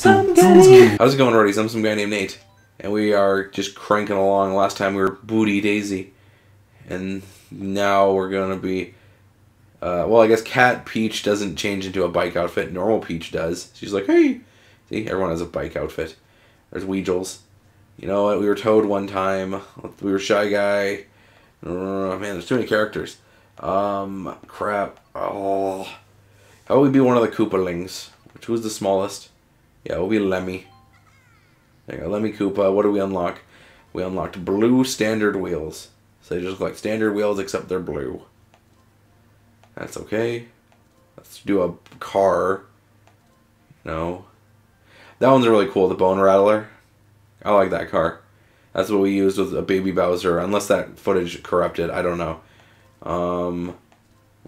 How's it going, Roadies? I'm some guy named Nate, and we are just cranking along. Last time we were Booty Daisy, and now we're gonna be, well, I guess Cat Peach doesn't change into a bike outfit. Normal Peach does. She's like, hey! See, everyone has a bike outfit. There's Weejles. You know what? We were Toad one time. We were Shy Guy. Man, there's too many characters. Crap. Oh. How would we be one of the Koopalings? Which was the smallest? Yeah, we'll be Lemmy. There you go, Lemmy Koopa. What do we unlock? We unlocked blue standard wheels. So they just look like standard wheels except they're blue. That's okay. Let's do a car. No. That one's really cool, the Bone Rattler. I like that car. That's what we used with a Baby Bowser, unless that footage corrupted. I don't know.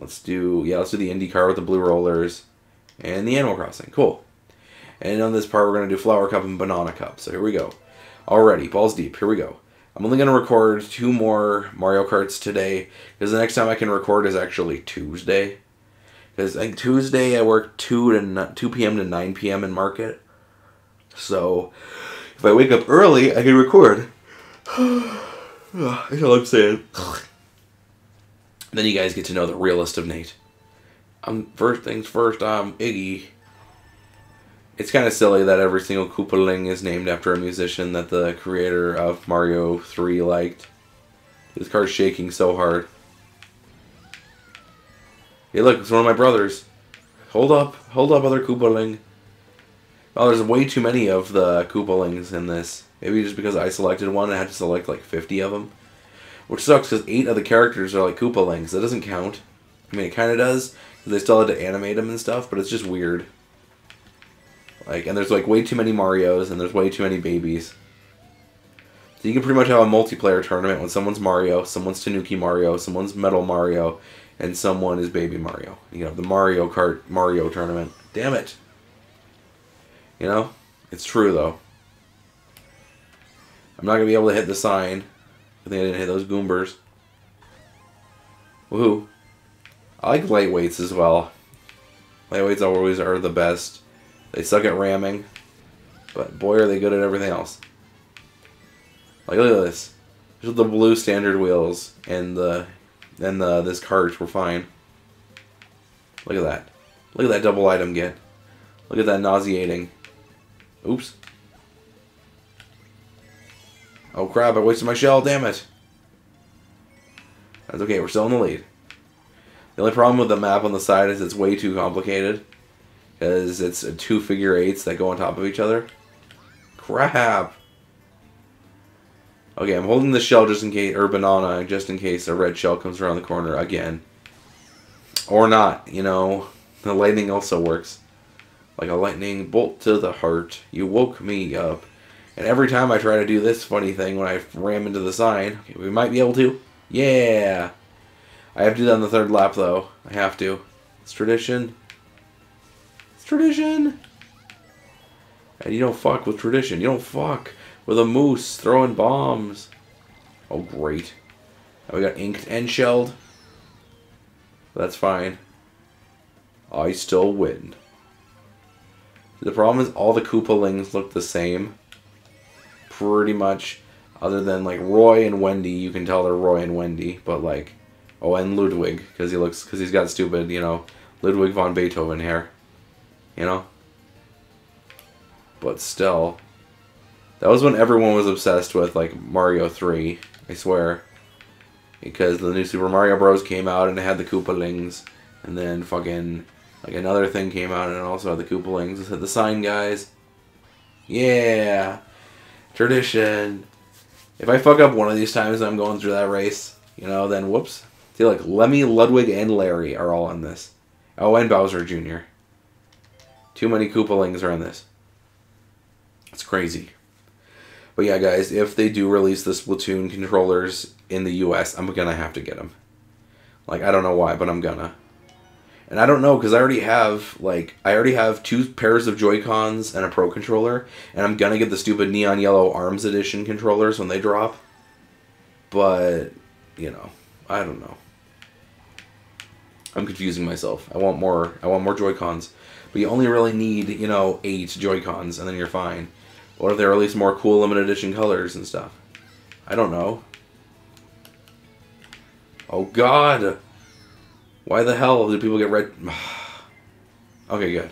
Let's do the Indy car with the blue rollers and the Animal Crossing. Cool. And on this part, we're going to do Flower Cup and Banana Cup. So here we go. Alrighty, balls deep. Here we go. I'm only going to record 2 more Mario Karts today, because the next time I can record is actually Tuesday. Because I think Tuesday I work 2 p.m. to 9 p.m. in Market. So if I wake up early, I can record. That's all I'm saying. Then you guys get to know the realist of Nate. First things first, I'm Iggy. It's kind of silly that every single Koopaling is named after a musician that the creator of Mario 3 liked. This car's shaking so hard. Hey look, it's one of my brothers. Hold up, other Koopaling. Oh, there's way too many of the Koopalings in this. Maybe just because I selected one, I had to select like 50 of them. Which sucks, because 8 of the characters are like Koopalings. That doesn't count. I mean, it kind of does, because they still had to animate them and stuff, but it's just weird. Like, and there's like way too many Marios, and there's way too many babies. So you can pretty much have a multiplayer tournament when someone's Mario, someone's Tanuki Mario, someone's Metal Mario, and someone is Baby Mario. You know, the Mario Kart Mario tournament. Damn it. You know? It's true, though. I'm not going to be able to hit the sign. I think I didn't hit those Goombers. Woohoo. I like lightweights as well. Lightweights always are the best. They suck at ramming, but boy are they good at everything else. Like, look at this. Just the blue standard wheels and this cart were fine. Look at that. Look at that double item get. Look at that nauseating. Oops. Oh crap, I wasted my shell, damn it. That's okay, we're still in the lead. The only problem with the map on the side is it's way too complicated. Because it's 2 figure 8s that go on top of each other. Crap! Okay, I'm holding the shell just in case, or banana, just in case a red shell comes around the corner again. Or not, you know. The lightning also works. Like a lightning bolt to the heart. You woke me up. And every time I try to do this funny thing when I ram into the sign, okay, we might be able to. Yeah! I have to do that on the 3rd lap, though. I have to. It's tradition. Tradition. And you don't fuck with tradition. You don't fuck with a moose throwing bombs. Oh, great. Now we got inked and shelled. That's fine. I still win. The problem is all the Koopalings look the same. Pretty much. Other than like Roy and Wendy. You can tell they're Roy and Wendy. But like, oh, and Ludwig. Because he's got stupid, you know, Ludwig von Beethoven hair. You know? But still. That was when everyone was obsessed with, like, Mario 3. I swear. Because the new Super Mario Bros. Came out and it had the Koopalings. And then fucking, like, another thing came out and it also had the Koopalings. It had the sign guys. Yeah! Tradition. If I fuck up one of these times I'm going through that race, you know, then whoops. See, like, Lemmy, Ludwig, and Larry are all in this. Oh, and Bowser Jr. Too many Koopalings are in this. It's crazy. But yeah, guys, if they do release the Splatoon controllers in the US, I'm gonna have to get them. Like, I don't know why, but I'm gonna. And I don't know, because I already have 2 pairs of Joy-Cons and a Pro Controller, and I'm gonna get the stupid Neon Yellow ARMS Edition controllers when they drop. But, you know, I don't know. I'm confusing myself. I want more Joy-Cons. But you only really need, you know, 8 Joy-Cons, and then you're fine. What if they release more cool limited edition colors and stuff? I don't know. Oh God! Why the hell do people get red? Okay, good.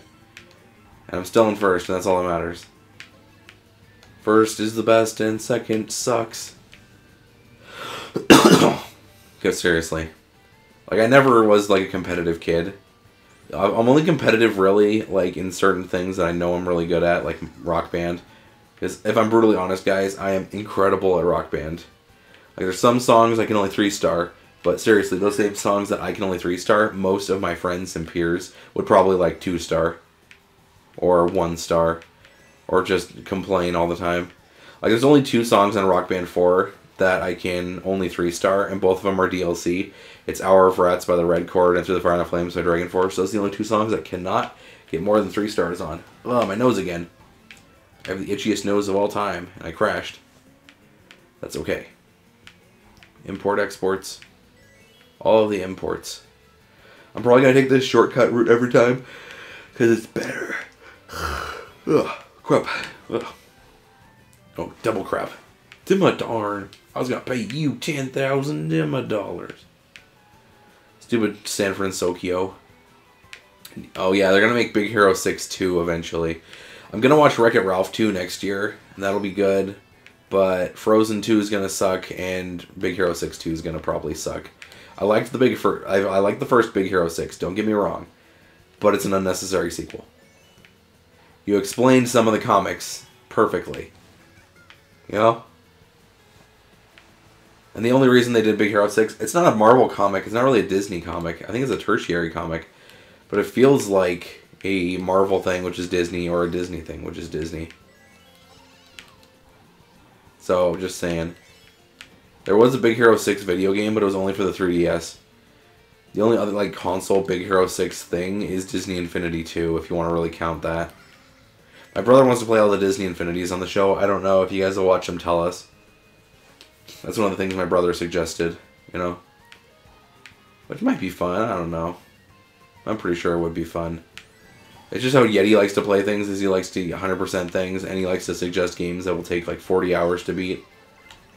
And I'm still in first, and that's all that matters. First is the best, and second sucks. Because seriously. Like, I never was, like, a competitive kid. I'm only competitive, really, like, in certain things that I know I'm really good at, like Rock Band. Because if I'm brutally honest, guys, I am incredible at Rock Band. Like, there's some songs I can only 3-star, but seriously, those same songs that I can only 3-star, most of my friends and peers would probably like 2-star. Or 1-star. Or just complain all the time. Like, there's only 2 songs on Rock Band 4 that I can only 3-star, and both of them are DLC. It's Hour of Rats by the Red Chord and Through the Fire and the Flames by Dragon Force. Those are the only 2 songs I cannot get more than 3 stars on. Oh, my nose again. I have the itchiest nose of all time, and I crashed. That's okay. Import exports. All of the imports. I'm probably going to take this shortcut route every time, because it's better. Ugh, crap. Ugh. Oh, double crap. Dimma darn. I was going to pay you 10,000 Dimma dollars. Stupid San Francisco. Oh yeah, they're going to make Big Hero 6 2 eventually. I'm going to watch Wreck-It Ralph 2 next year, and that'll be good. But Frozen 2 is going to suck, and Big Hero 6 2 is going to probably suck. I liked I liked the first Big Hero 6, don't get me wrong. But it's an unnecessary sequel. You explained some of the comics perfectly. You know? And the only reason they did Big Hero 6, it's not a Marvel comic, it's not really a Disney comic. I think it's a tertiary comic. But it feels like a Marvel thing, which is Disney, or a Disney thing, which is Disney. So, just saying. There was a Big Hero 6 video game, but it was only for the 3DS. The only other, like, console Big Hero 6 thing is Disney Infinity 2, if you want to really count that. My brother wants to play all the Disney Infinities on the show. I don't know. If you guys will watch them, tell us. That's one of the things my brother suggested, you know. Which might be fun, I don't know. I'm pretty sure it would be fun. It's just how Yeti likes to play things, is he likes to 100% things, and he likes to suggest games that will take like 40 hours to beat.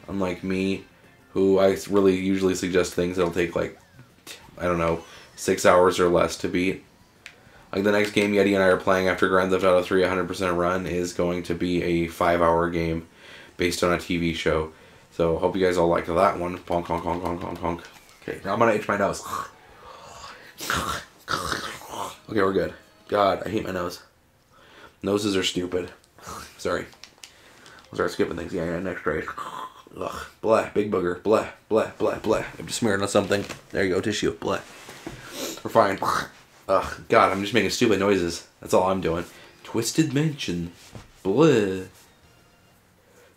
Unlike me, who I really usually suggest things that will take like, I don't know, 6 hours or less to beat. Like the next game Yeti and I are playing after Grand Theft Auto 3 100% run is going to be a 5-hour game based on a TV show. So hope you guys all liked that one. Honk, honk, honk, honk, honk, honk. Okay, now I'm going to itch my nose. Okay, we're good. God, I hate my nose. Noses are stupid. Sorry. I'll start skipping things. Yeah, next race. Ugh, blah, big booger. Blah, blah, blah, blah. I'm just smearing on something. There you go, tissue. Blah. We're fine. Ugh, God, I'm just making stupid noises. That's all I'm doing. Twisted Mansion. Blah.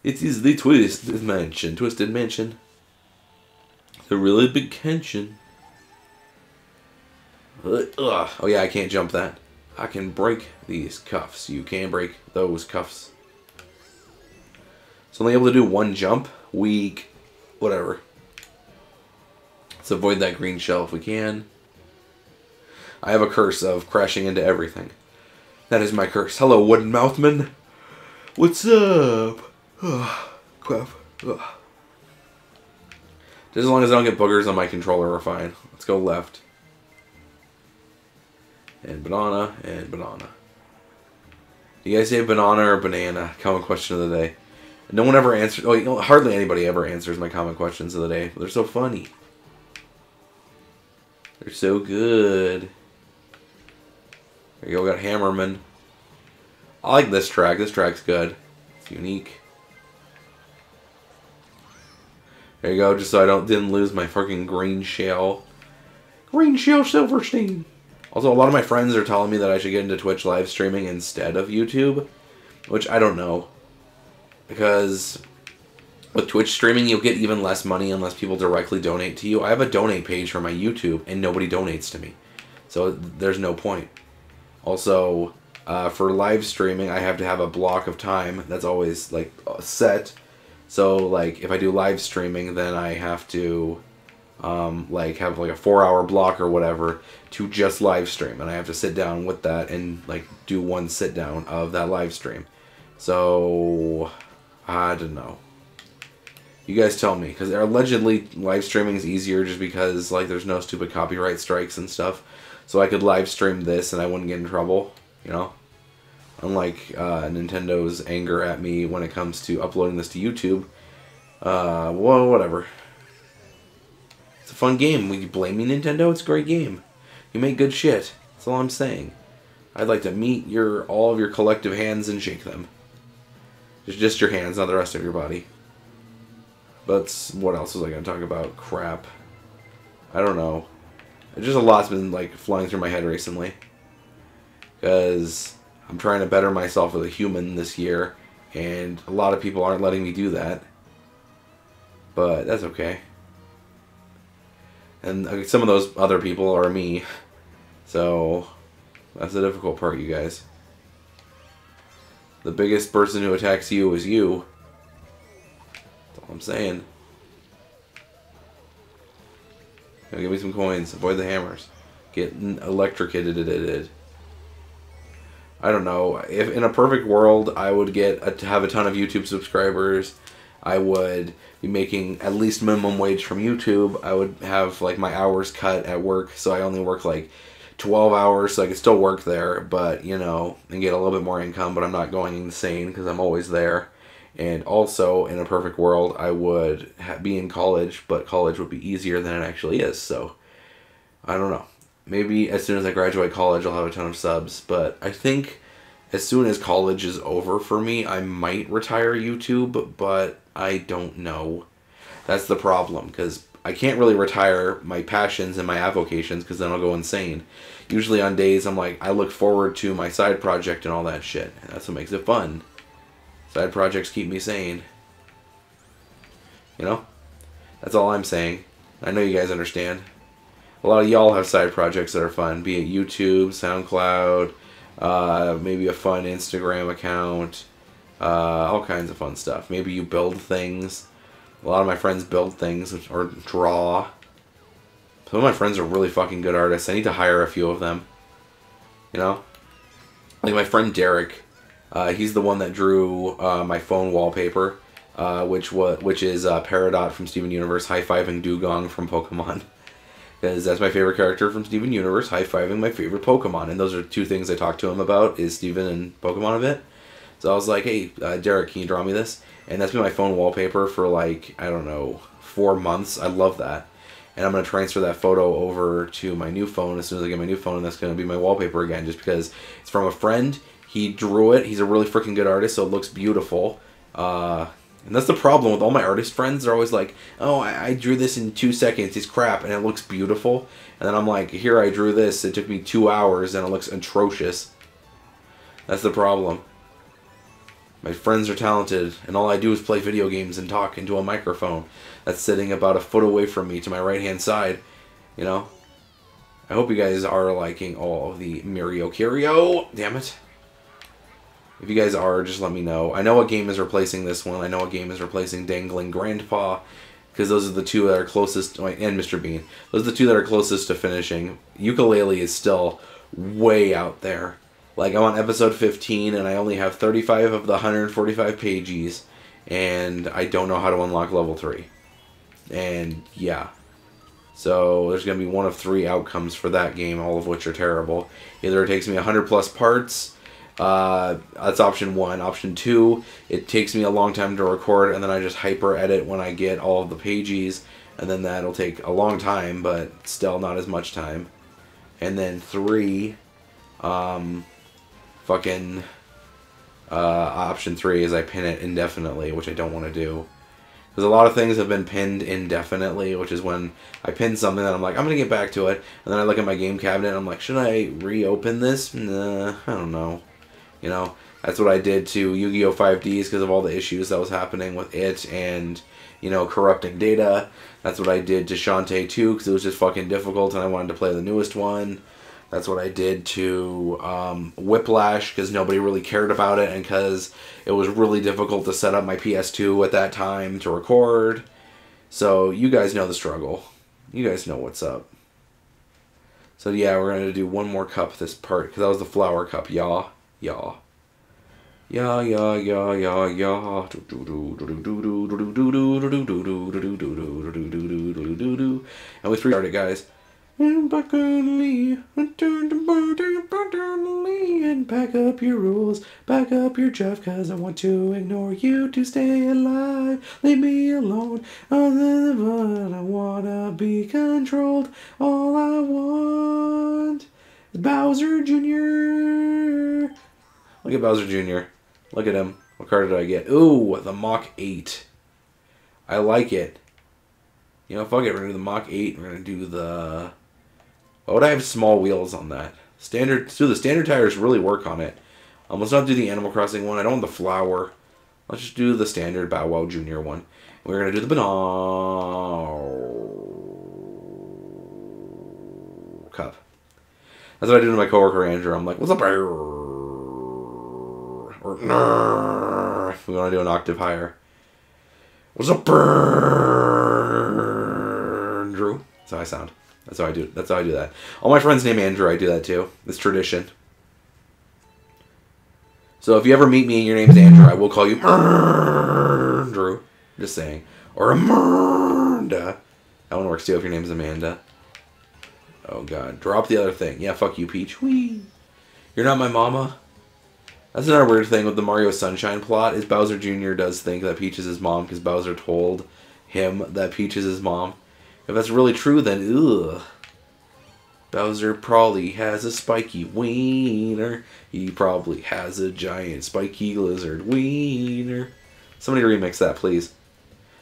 It is the Twisted Mansion. Twisted Mansion. It's a really big mansion. Ugh. Oh yeah, I can't jump that. I can break these cuffs. You can break those cuffs. It's only able to do one jump. Weak. Whatever. Let's avoid that green shell if we can. I have a curse of crashing into everything. That is my curse. Hello, Wooden Mouthman. What's up? Ugh. Crap. Ugh. Just as long as I don't get boogers on my controller, we're fine. Let's go left. And banana, and banana. Do you guys say banana or banana? Common question of the day. No one ever answers. Oh, you know, hardly anybody ever answers my common questions of the day. But they're so funny. They're so good. There you go. We got Hammerman. I like this track. This track's good. It's unique. There you go. Just so I didn't lose my fucking green shell. Green shell Silverstein. Also, a lot of my friends are telling me that I should get into Twitch live streaming instead of YouTube, which I don't know. Because with Twitch streaming, you'll get even less money unless people directly donate to you. I have a donate page for my YouTube, and nobody donates to me. So there's no point. Also, for live streaming, I have to have a block of time that's always like set. So, like, if I do live streaming, then I have to like have like a 4-hour block or whatever to just live stream, and I have to sit down with that and like do one sit down of that live stream. So I don't know. You guys tell me, because allegedly live streaming is easier just because like there's no stupid copyright strikes and stuff. So I could live stream this and I wouldn't get in trouble, you know? Unlike Nintendo's anger at me when it comes to uploading this to YouTube. Well, whatever. It's a fun game. Will you blame me, Nintendo? It's a great game. You make good shit. That's all I'm saying. I'd like to meet all of your collective hands and shake them. Just your hands, not the rest of your body. But what else was I going to talk about? Crap. I don't know. Just a lot's been like flying through my head recently. Because I'm trying to better myself as a human this year. And a lot of people aren't letting me do that. But that's okay. And some of those other people are me. So that's the difficult part, you guys. The biggest person who attacks you is you. That's all I'm saying. Now give me some coins. Avoid the hammers. Get electrocuted. I don't know. If in a perfect world, I would have a ton of YouTube subscribers. I would be making at least minimum wage from YouTube. I would have like my hours cut at work, so I only work like 12 hours, so I could still work there, but you know, and get a little bit more income. But I'm not going insane because I'm always there. And also, in a perfect world, I would be in college, but college would be easier than it actually is. So I don't know. Maybe as soon as I graduate college, I'll have a ton of subs. But I think as soon as college is over for me, I might retire YouTube, but I don't know. That's the problem, because I can't really retire my passions and my avocations, because then I'll go insane. Usually on days I'm like, I look forward to my side project and all that shit. And that's what makes it fun. Side projects keep me sane. You know? That's all I'm saying. I know you guys understand. A lot of y'all have side projects that are fun, be it YouTube, SoundCloud, maybe a fun Instagram account, all kinds of fun stuff. Maybe you build things. A lot of my friends build things or draw. Some of my friends are really fucking good artists. I need to hire a few of them. You know? Like my friend Derek, he's the one that drew my phone wallpaper, which is Peridot from Steven Universe high-fiving Dugong from Pokemon. Because that's my favorite character from Steven Universe, high-fiving my favorite Pokemon. And those are two things I talked to him about, is Steven and Pokemon a bit. So I was like, hey, Derek, can you draw me this? And that's been my phone wallpaper for like, I don't know, 4 months. I love that. And I'm going to transfer that photo over to my new phone as soon as I get my new phone, and that's going to be my wallpaper again, just because it's from a friend. He drew it. He's a really freaking good artist, so it looks beautiful. And that's the problem with all my artist friends. They're always like, oh, I drew this in 2 seconds. It's crap, and it looks beautiful. And then I'm like, here, I drew this. It took me 2 hours, and it looks atrocious. That's the problem. My friends are talented, and all I do is play video games and talk into a microphone that's sitting about a foot away from me to my right-hand side. You know? I hope you guys are liking all of the Mirio Curio. Damn it. If you guys are, just let me know. I know what game is replacing this one. I know what game is replacing Dangling Grandpa, because those are the two that are closest, and Mr. Bean. Those are the two that are closest to finishing. Ukulele is still way out there. Like, I'm on episode 15, and I only have 35 of the 145 pages, and I don't know how to unlock level 3. And, yeah. So, there's going to be one of 3 outcomes for that game, all of which are terrible. Either it takes me 100 plus parts, that's option 1. Option 2, it takes me a long time to record, and then I just hyper edit when I get all of the pages, and then that'll take a long time, but still not as much time. And then 3, option 3 is I pin it indefinitely, which I don't want to do. Because a lot of things have been pinned indefinitely, which is when I pin something that I'm like, I'm going to get back to it. And then I look at my game cabinet and I'm like, should I reopen this? Nah, I don't know. You know, that's what I did to Yu-Gi-Oh! 5Ds because of all the issues that was happening with it and, you know, corrupting data. That's what I did to Shantae 2 because it was just fucking difficult and I wanted to play the newest one. That's what I did to Whiplash because nobody really cared about it and because it was really difficult to set up my PS2 at that time to record. So you guys know the struggle. You guys know what's up. So yeah, we're going to do one more cup this part, because that was the flower cup. Yaw, yaw. Yeah, yeah, yeah, yeah, yeah. And we started, guys. And back early, and turn to early, and pack up your rules, pack up your chuff, cause I want to ignore you to stay alive. Leave me alone, other than I wanna be controlled. All I want is Bowser Jr. Look at Bowser Jr. Look at him. What card did I get? Ooh, the Mach 8. I like it. You know, fuck it, we're gonna do the Mach 8, we're gonna do the... Why would I have small wheels on that? Standard. So the standard tires really work on it. Let's not do the Animal Crossing one. I don't want the flower. Let's just do the standard Bow Wow Jr. one. We're going to do the banana cup. That's what I do to my coworker Andrew. I'm like, what's up, or if we want to do an octave higher. What's up, Andrew? That's how I sound. That's how I do. That's how I do that. All my friends name Andrew. I do that too. It's tradition. So if you ever meet me and your name's Andrew, I will call you Andrew. Just saying. Or Amanda. That one works too if your name's Amanda. Oh God. Drop the other thing. Yeah, fuck you, Peach. Whee. You're not my mama. That's another weird thing with the Mario Sunshine plot is Bowser Jr. does think that Peach is his mom because Bowser told him that Peach is his mom. If that's really true, then ugh. Bowser probably has a spiky wiener. He probably has a giant spiky lizard wiener. Somebody remix that, please.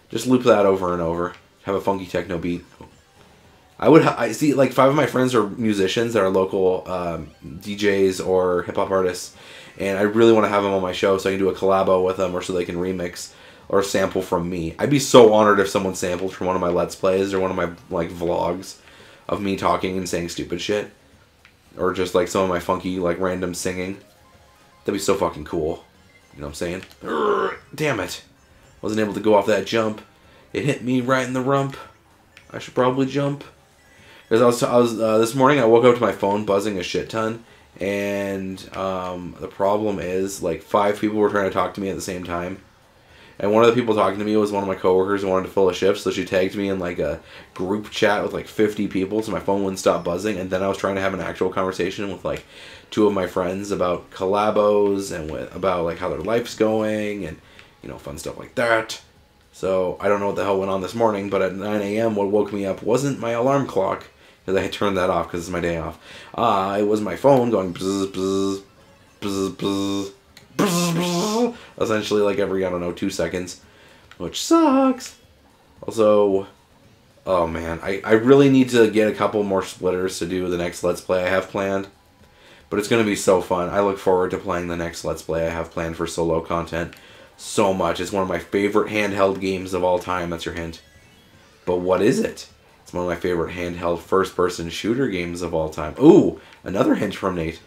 Just loop that over and over. Have a funky techno beat. I see, like, 5 of my friends are musicians that are local DJs or hip-hop artists, and I really want to have them on my show so I can do a collabo with them or so they can remix or sample from me. I'd be so honored if someone sampled from one of my Let's Plays or one of my, like, vlogs of me talking and saying stupid shit. Or just, like, some of my funky, like, random singing. That'd be so fucking cool. You know what I'm saying? Urgh, damn it. Wasn't able to go off that jump. It hit me right in the rump. I should probably jump. Because I was this morning I woke up to my phone buzzing a shit ton. And the problem is, like, 5 people were trying to talk to me at the same time. And one of the people talking to me was one of my coworkers who wanted to fill a shift, so she tagged me in, like, a group chat with, like, 50 people, so my phone wouldn't stop buzzing. And then I was trying to have an actual conversation with, like, 2 of my friends about collabos and about, like, how their life's going and, you know, fun stuff like that. So I don't know what the hell went on this morning, but at 9 a.m. what woke me up wasn't my alarm clock, because I had turned that off because it's my day off. It was my phone going bzz, bzz, bzz, bzz. Essentially, like, every, I don't know, 2 seconds, which sucks. Also, oh man, I really need to get a couple more splitters to do the next Let's Play I have planned, but it's going to be so fun. I look forward to playing the next Let's Play I have planned for solo content so much. It's one of my favorite handheld games of all time. That's your hint. But what is it? It's one of my favorite handheld first-person shooter games of all time. Ooh, another hint from Nate.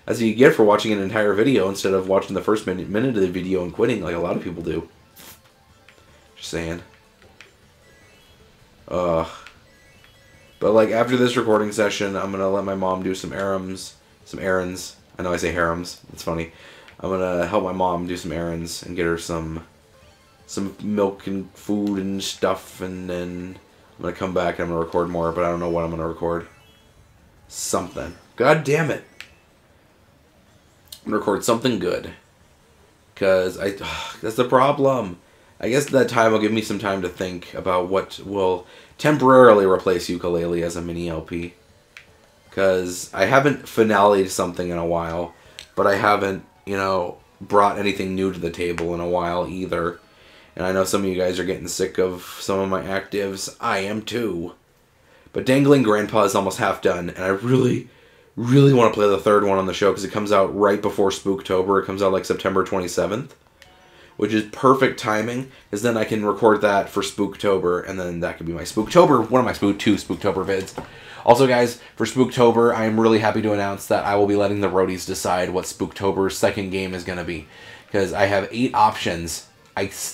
As you get for watching an entire video instead of watching the first minute of the video and quitting like a lot of people do. Just saying. But like after this recording session, I'm going to let my mom do some errands. I know I say harems. It's funny. I'm going to help my mom do some errands and get her some milk and food and stuff. And then I'm going to come back and I'm going to record more. But I don't know what I'm going to record. Something. God damn it. Record something good, because that's the problem. I guess that time will give me some time to think about what will temporarily replace ukulele as a mini LP, because I haven't finale'd something in a while, but I haven't, you know, brought anything new to the table in a while either. And I know some of you guys are getting sick of some of my actives. I am too. But Dangling Grandpa is almost half done, and I really want to play the 3rd one on the show because it comes out right before Spooktober. It comes out like September 27th, which is perfect timing, because then I can record that for Spooktober, and then that could be my Spooktober, one of my 2 Spooktober vids. Also, guys, for Spooktober, I am really happy to announce that I will be letting the roadies decide what Spooktober's 2nd game is going to be, because I have 8 options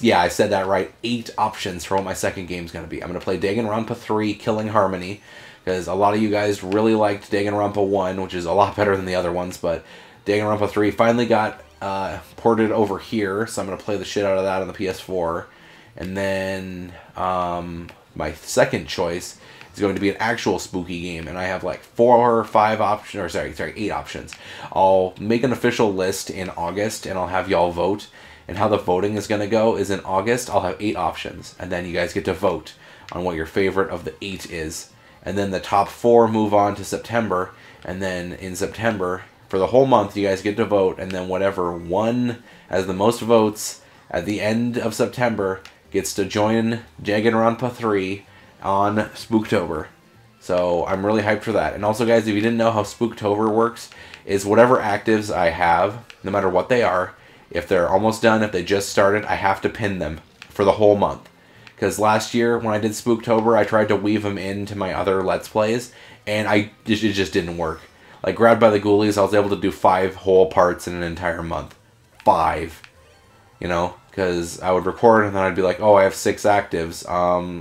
Yeah, I said that right. 8 options for what my second game is going to be. I'm going to play Danganronpa 3 Killing Harmony, because a lot of you guys really liked Danganronpa 1, which is a lot better than the other ones, but Danganronpa 3 finally got ported over here, so I'm going to play the shit out of that on the PS4. And then my second choice is going to be an actual spooky game, and I have like 4 or 5 options, or sorry, 8 options. I'll make an official list in August, and I'll have y'all vote. And how the voting is going to go is in August, I'll have 8 options, and then you guys get to vote on what your favorite of the 8 is. And then the top 4 move on to September, and then in September, for the whole month, you guys get to vote, and then whatever one has the most votes at the end of September gets to join Danganronpa 3 on Spooktober. So I'm really hyped for that. And also, guys, if you didn't know how Spooktober works, is whatever actives I have, no matter what they are, if they're almost done, if they just started, I have to pin them for the whole month. Because last year, when I did Spooktober, I tried to weave them into my other Let's Plays, and it just didn't work. Like, Grabbed by the Ghoulies, I was able to do 5 whole parts in an entire month. 5. You know? Because I would record, and then I'd be like, oh, I have 6 actives.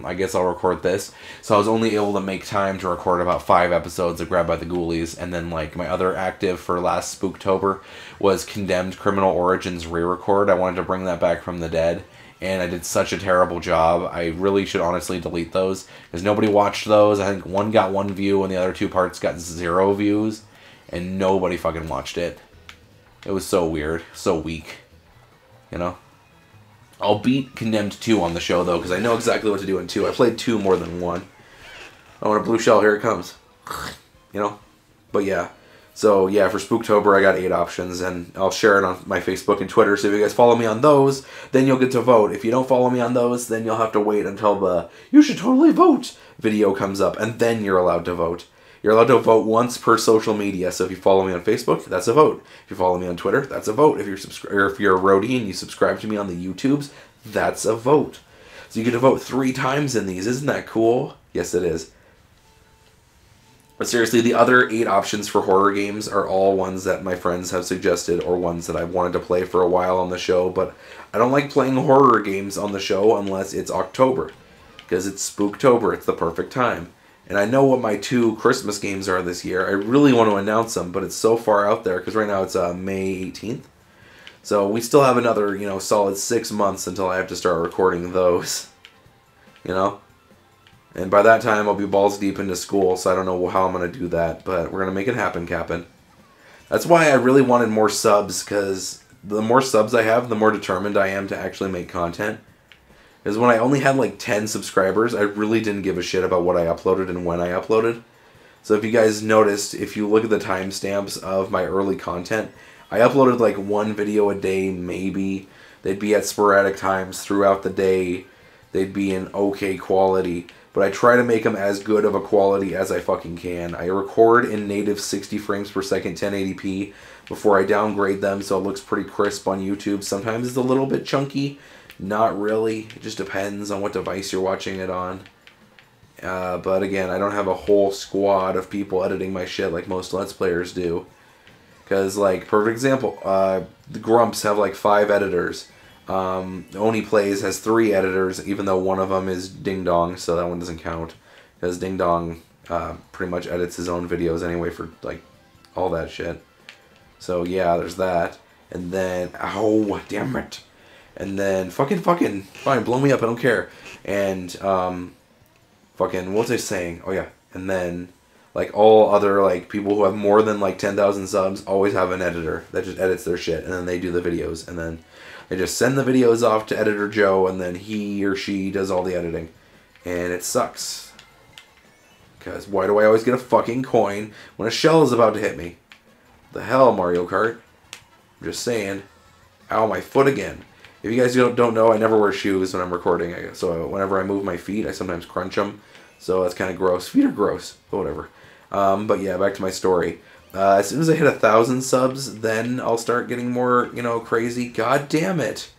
I guess I'll record this. So I was only able to make time to record about 5 episodes of Grabbed by the Ghoulies. And then, like, my other active for last Spooktober was Condemned Criminal Origins re-record. I wanted to bring that back from the dead. And I did such a terrible job. I really should honestly delete those. Because nobody watched those. I think one got 1 view, and the other 2 parts got 0 views. And nobody fucking watched it. It was so weird. So weak. You know? I'll beat Condemned 2 on the show, though, because I know exactly what to do in 2. I played 2 more than 1. I want a blue shell, here it comes. You know? But yeah. So, yeah, for Spooktober, I got 8 options, and I'll share it on my Facebook and Twitter, so if you guys follow me on those, then you'll get to vote. If you don't follow me on those, then you'll have to wait until the "you should totally vote" video comes up, and then you're allowed to vote. You're allowed to vote once per social media, so if you follow me on Facebook, that's a vote. If you follow me on Twitter, that's a vote. If you're a roadie and you subscribe to me on the YouTubes, that's a vote. So you get to vote 3 times in these. Isn't that cool? Yes, it is. But seriously, the other 8 options for horror games are all ones that my friends have suggested, or ones that I've wanted to play for a while on the show, but I don't like playing horror games on the show unless it's October, because it's Spooktober. It's the perfect time. And I know what my 2 Christmas games are this year. I really want to announce them, but it's so far out there, because right now it's May 18th. So we still have another, solid 6 months until I have to start recording those. You know? And by that time, I'll be balls deep into school, so I don't know how I'm going to do that, but we're going to make it happen, Cap'n. That's why I really wanted more subs, because the more subs I have, the more determined I am to actually make content. Because when I only had like 10 subscribers, I really didn't give a shit about what I uploaded and when I uploaded. So if you guys noticed, if you look at the timestamps of my early content, I uploaded like 1 video a day, maybe. They'd be at sporadic times throughout the day. They'd be in okay quality. But I try to make them as good of a quality as I fucking can. I record in native 60 frames per second 1080p before I downgrade them so it looks pretty crisp on YouTube. Sometimes it's a little bit chunky. Not really. It just depends on what device you're watching it on. But again, I don't have a whole squad of people editing my shit like most Let's Players do. Because, like, perfect example, the Grumps have like 5 editors. Oni Plays has 3 editors, even though one of them is Ding Dong, so that one doesn't count. Because Ding Dong pretty much edits his own videos anyway for, like, all that shit. So, yeah, there's that. And then, ow, damn it. And then, fine, blow me up, I don't care. And, fucking, what was I saying? Oh, yeah. And then, like, all other, like, people who have more than, like, 10,000 subs always have an editor that just edits their shit, and then they do the videos, and then they just send the videos off to Editor Joe, and then he or she does all the editing. And it sucks. Because why do I always get a fucking coin when a shell is about to hit me? The hell, Mario Kart? I'm just saying. Ow, my foot again. If you guys don't know, I never wear shoes when I'm recording. So whenever I move my feet, I sometimes crunch them. So that's kind of gross. Feet are gross, but whatever. But yeah, back to my story. As soon as I hit 1,000 subs, then I'll start getting more, crazy. God damn it.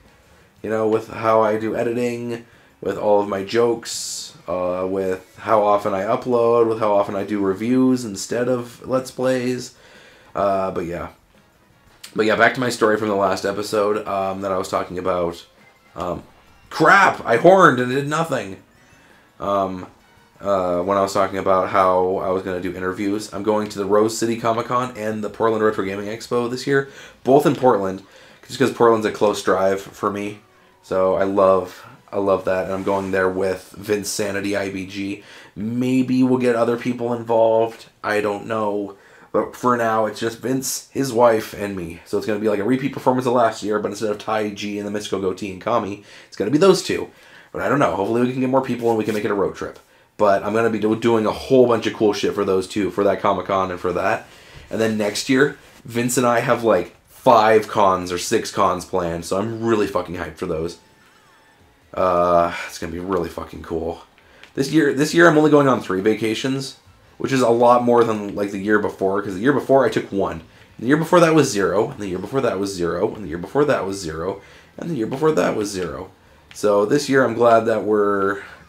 With how I do editing, with all of my jokes, with how often I upload, with how often I do reviews instead of Let's Plays. But yeah. But yeah, back to my story from the last episode that I was talking about Crap! I horned and it did nothing. When I was talking about how I was going to do interviews, I'm going to the Rose City Comic Con and the Portland Retro Gaming Expo this year, both in Portland, just because Portland's a close drive for me. So I love that, and I'm going there with Vince Sanity IBG. Maybe we'll get other people involved. I don't know. But for now, it's just Vince, his wife, and me. So it's going to be like a repeat performance of last year, but instead of Tai G and the Mystical Goatee and Kami, it's going to be those two. But I don't know. Hopefully we can get more people and we can make it a road trip. But I'm going to be doing a whole bunch of cool shit for those two, for that Comic-Con and for that. And then next year, Vince and I have like 5 cons or 6 cons planned, so I'm really fucking hyped for those. It's going to be really fucking cool. This year I'm only going on 3 vacations, which is a lot more than like the year before, because the year before I took 1. The year before that was 0, and the year before that was 0, and the year before that was 0, and the year before that was 0. So this year I'm glad that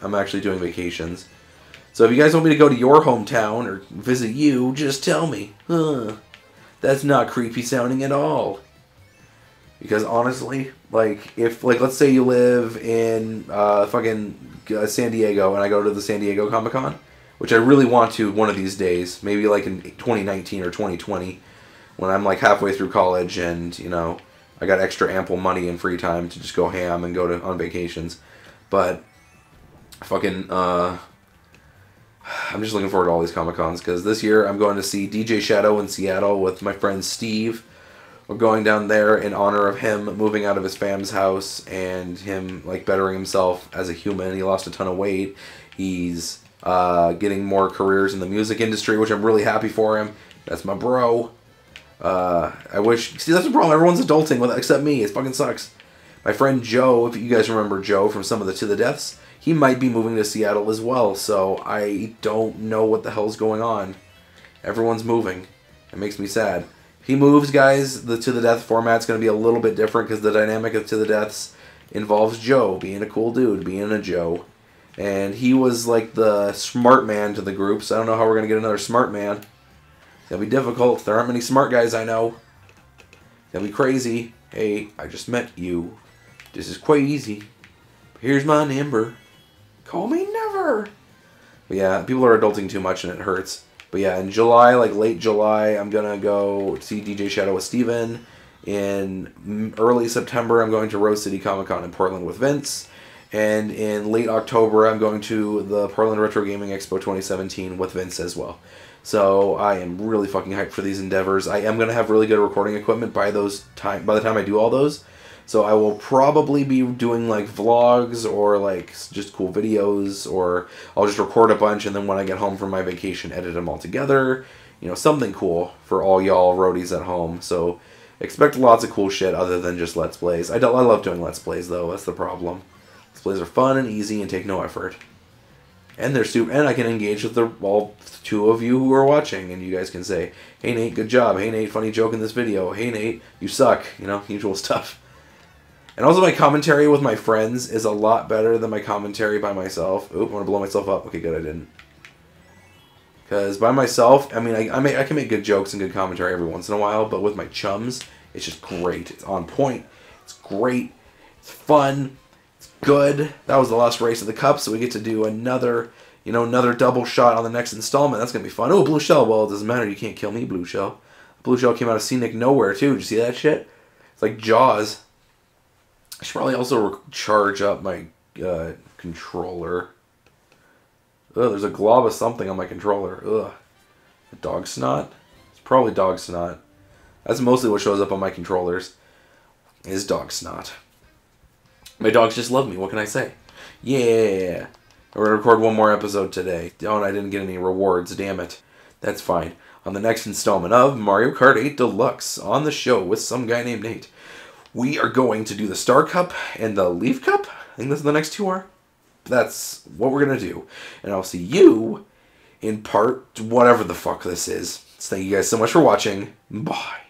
I'm actually doing vacations. So if you guys want me to go to your hometown or visit you, just tell me. That's not creepy sounding at all. Because honestly, like, if, like, let's say you live in San Diego and I go to the San Diego Comic-Con, which I really want to one of these days, maybe like in 2019 or 2020, when I'm like halfway through college and, you know, I got extra ample money and free time to just go ham and go on vacations. But I'm just looking forward to all these Comic-Cons, because this year I'm going to see DJ Shadow in Seattle with my friend Steve. We're going down there in honor of him moving out of his fam's house and him like bettering himself as a human. He lost a ton of weight. He's getting more careers in the music industry, which I'm really happy for him. That's my bro. See, that's the problem. Everyone's adulting except me. It fucking sucks. My friend Joe, if you guys remember Joe from some of the To the Deaths, he might be moving to Seattle as well, so I don't know what the hell's going on. Everyone's moving. It makes me sad. If he moves, guys, the To the Death format's going to be a little bit different, because the dynamic of To the Deaths involves Joe being a cool dude, being a Joe. And he was like the smart man to the group, so I don't know how we're going to get another smart man. It's going to be difficult. There aren't many smart guys I know. It's going to be crazy. Hey, I just met you. This is quite easy. Here's my number. Call me never. But yeah, people are adulting too much and it hurts. But yeah, in July, like late July, I'm going to go see DJ Shadow with Steven. In early September, I'm going to Rose City Comic Con in Portland with Vince. And in late October, I'm going to the Portland Retro Gaming Expo 2017 with Vince as well. So I am really fucking hyped for these endeavors. I am going to have really good recording equipment by the time I do all those. So I will probably be doing like vlogs or like just cool videos, or I'll just record a bunch and then when I get home from my vacation, edit them all together. You know, something cool for all y'all roadies at home. So expect lots of cool shit other than just Let's Plays. I love doing Let's Plays though, that's the problem. Let's Plays are fun and easy and take no effort. And they're and I can engage with all 2 of you who are watching, and you guys can say, hey Nate, good job. Hey Nate, funny joke in this video. Hey Nate, you suck. You know, usual stuff. And also my commentary with my friends is a lot better than my commentary by myself. Oop, I want to blow myself up. Okay, good, I didn't. Because by myself, I mean, I can make good jokes and good commentary every once in a while, but with my chums, it's just great. It's on point. It's great. It's fun. It's good. That was the last race of the cup, so we get to do another double shot on the next installment. That's going to be fun. Oh, Blue Shell. Well, it doesn't matter. You can't kill me, Blue Shell. Blue Shell came out of scenic nowhere, too. Did you see that shit? It's like Jaws. I should probably also charge up my controller. Ugh, there's a glob of something on my controller. Ugh. Dog snot? It's probably dog snot. That's mostly what shows up on my controllers, is dog snot. My dogs just love me. What can I say? Yeah. We're going to record one more episode today. Oh, and I didn't get any rewards. Damn it. That's fine. On the next installment of Mario Kart 8 Deluxe on the show with some guy named Nate, we are going to do the Star Cup and the Leaf Cup. I think that's what the next 2 are. That's what we're going to do. And I'll see you in part whatever the fuck this is. So thank you guys so much for watching. Bye.